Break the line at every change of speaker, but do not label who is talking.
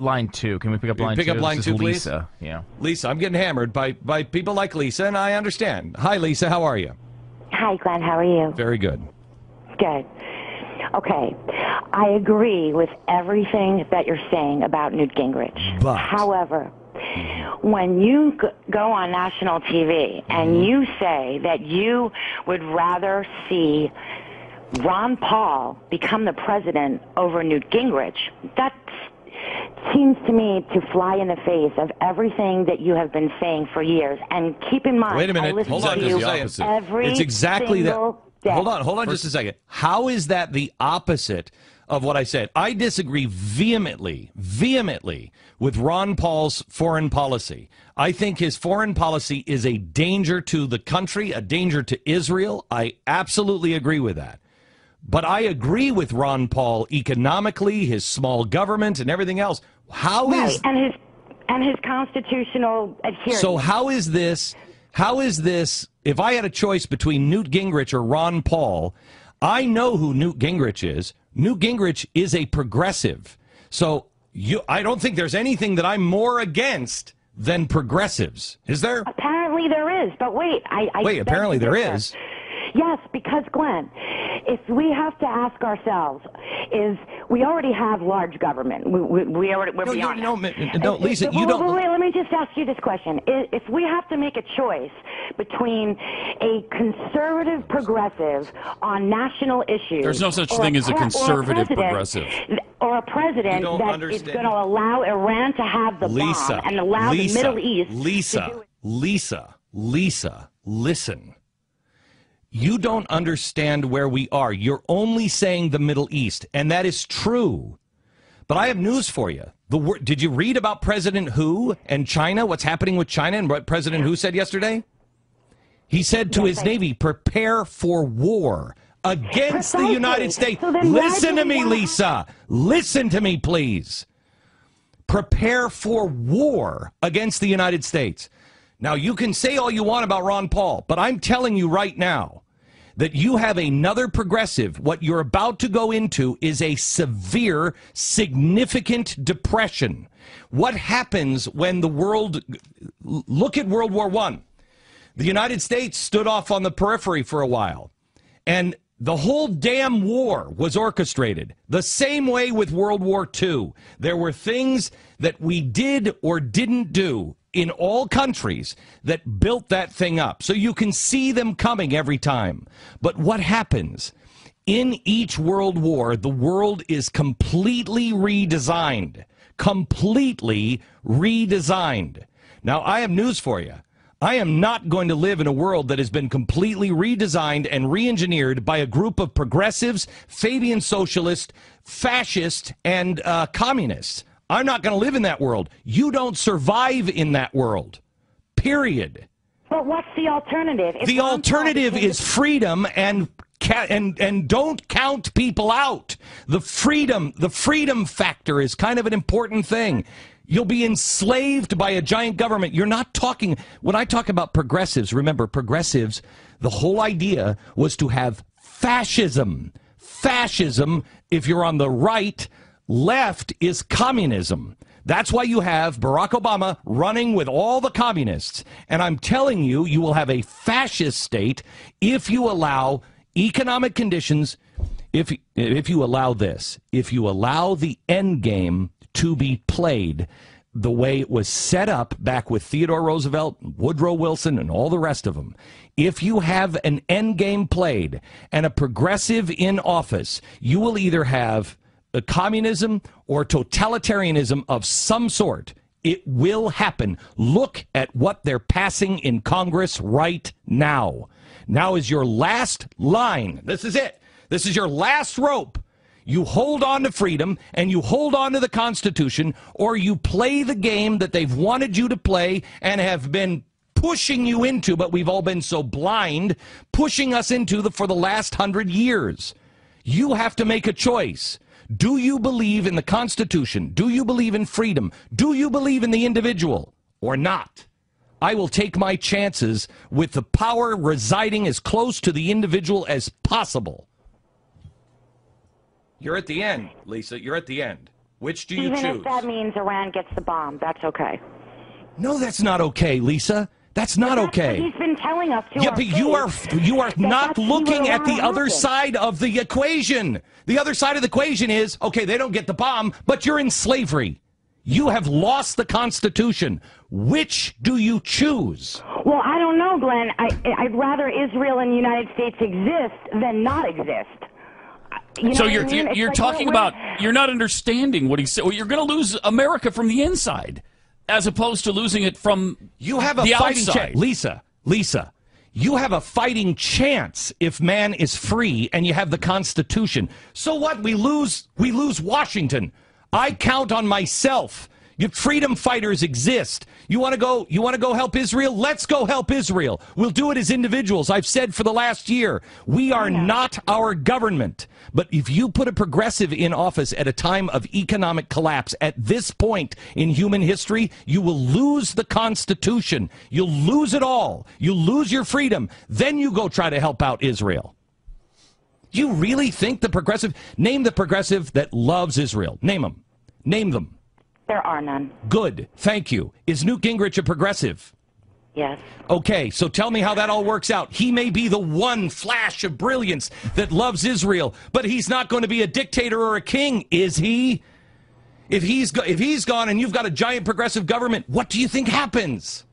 line 2. Can we pick up line 2?
Pick up line
This
2,
is
please.
Lisa. Yeah.
Lisa, I'm getting hammered by people like Lisa, and I understand. Hi, Lisa. How are you?
Hi, Glenn. How are you?
Very good.
Good. Okay. I agree with everything that you're saying about Newt Gingrich.
But
however, when you go on national TV and you say that you would rather see Ron Paul become the president over Newt Gingrich, that seems to me to fly in the face of everything that you have been saying for years. And keep in mind,
wait a minute.
I listen
Hold on
to
just
you
a second.
every
It's exactly that.
single day.
Hold on just a second. How is that the opposite of what I said? I disagree vehemently with Ron Paul's foreign policy. I think his foreign policy is a danger to the country, a danger to Israel. I absolutely agree with that. But I agree with Ron Paul economically, his small government, and everything else. How is
and his constitutional adherence?
So how is this? If I had a choice between Newt Gingrich or Ron Paul, I know who Newt Gingrich is. Newt Gingrich is a progressive. So I don't think there's anything that I'm more against than progressives. Is there?
Apparently there is, but wait.
Apparently there is.
Yes, because, Glenn, if we have to ask ourselves, we already have large government. We're beyond
No, Lisa, you don't.
Wait, let me just ask you this question. If we have to make a choice between a conservative progressive on national issues...
There's no such thing as a conservative progressive.
Or a president that is going to allow Iran to have the bomb and allow the Middle East to do it.
Lisa, listen. You don't understand where we are. You're only saying the Middle East, and that is true. But I have news for you. Did you read about President Hu and China, what's happening with China, and what President Hu said yesterday? He said to his Navy, prepare for war against the United States. So listen to me, Lisa. Listen to me, please. Prepare for war against the United States. Now, you can say all you want about Ron Paul, but I'm telling you right now that you have another progressive. What you're about to go into is a severe, significant depression. What happens when the world... Look at World War I. The United States stood off on the periphery for a while, and the whole damn war was orchestrated. The same way with World War II. There were things that we did or didn't do in all countries that built that thing up. So you can see them coming every time. But what happens? In each world war, the world is completely redesigned. Completely redesigned. Now, I have news for you. I am not going to live in a world that has been completely redesigned and re-engineered by a group of progressives, Fabian socialists, fascists, and communists. I'm not going to live in that world. You don't survive in that world. Period.
But what's the alternative?
The alternative is freedom and don't count people out. The freedom factor is kind of an important thing. You'll be enslaved by a giant government. You're not talking, when I talk about progressives, remember, progressives, the whole idea was to have fascism. Fascism, if you're on the right, left is communism. That's why you have Barack Obama running with all the communists. And I'm telling you, you will have a fascist state if you allow economic conditions, if you allow this, if you allow the end game to be played the way it was set up back with Theodore Roosevelt, Woodrow Wilson, and all the rest of them. If you have an end game played and a progressive in office, you will either have a communism or totalitarianism of some sort. It will happen. Look at what they're passing in Congress right now. Now is your last line. This is it. This is your last rope. You hold on to freedom and you hold on to the Constitution, or you play the game that they've wanted you to play and have been pushing you into, but we've all been so blind, pushing us into for the last 100 years. You have to make a choice. Do you believe in the Constitution? Do you believe in freedom? Do you believe in the individual or not? I will take my chances with the power residing as close to the individual as possible. You're at the end, Lisa. You're at the end. Which do you
Even
choose?
if that means Iran gets the bomb, that's okay.
No, that's not okay, Lisa. That's not okay.
He's been telling us to.
Yeah, but you are not looking at the other side of the equation. The other side of the equation is, okay, they don't get the bomb, but you're in slavery. You have lost the Constitution. Which do you choose?
Well, I don't know, Glenn. I'd rather Israel and the United States exist than not exist.
So you're talking about, you're not understanding what he said. Well, you're going to lose America from the inside, as opposed to losing it from
you have a
the
fighting
outside.
Lisa, you have a fighting chance if man is free and you have the Constitution. So what? We lose Washington. I count on myself. Your freedom fighters exist. You want to go help Israel? Let's go help Israel. We'll do it as individuals. I've said for the last year, we are not our government. But if you put a progressive in office at a time of economic collapse, at this point in human history, you will lose the Constitution. You'll lose it all. You'll lose your freedom. Then you go try to help out Israel. You really think name the progressive that loves Israel. Name them. Name them.
There are none.
Good. Thank you. Is Newt Gingrich a progressive?
Yes.
Okay, so tell me how that all works out. He may be the one flash of brilliance that loves Israel, but he's not going to be a dictator or a king, is he? If he's gone and you've got a giant progressive government, what do you think happens?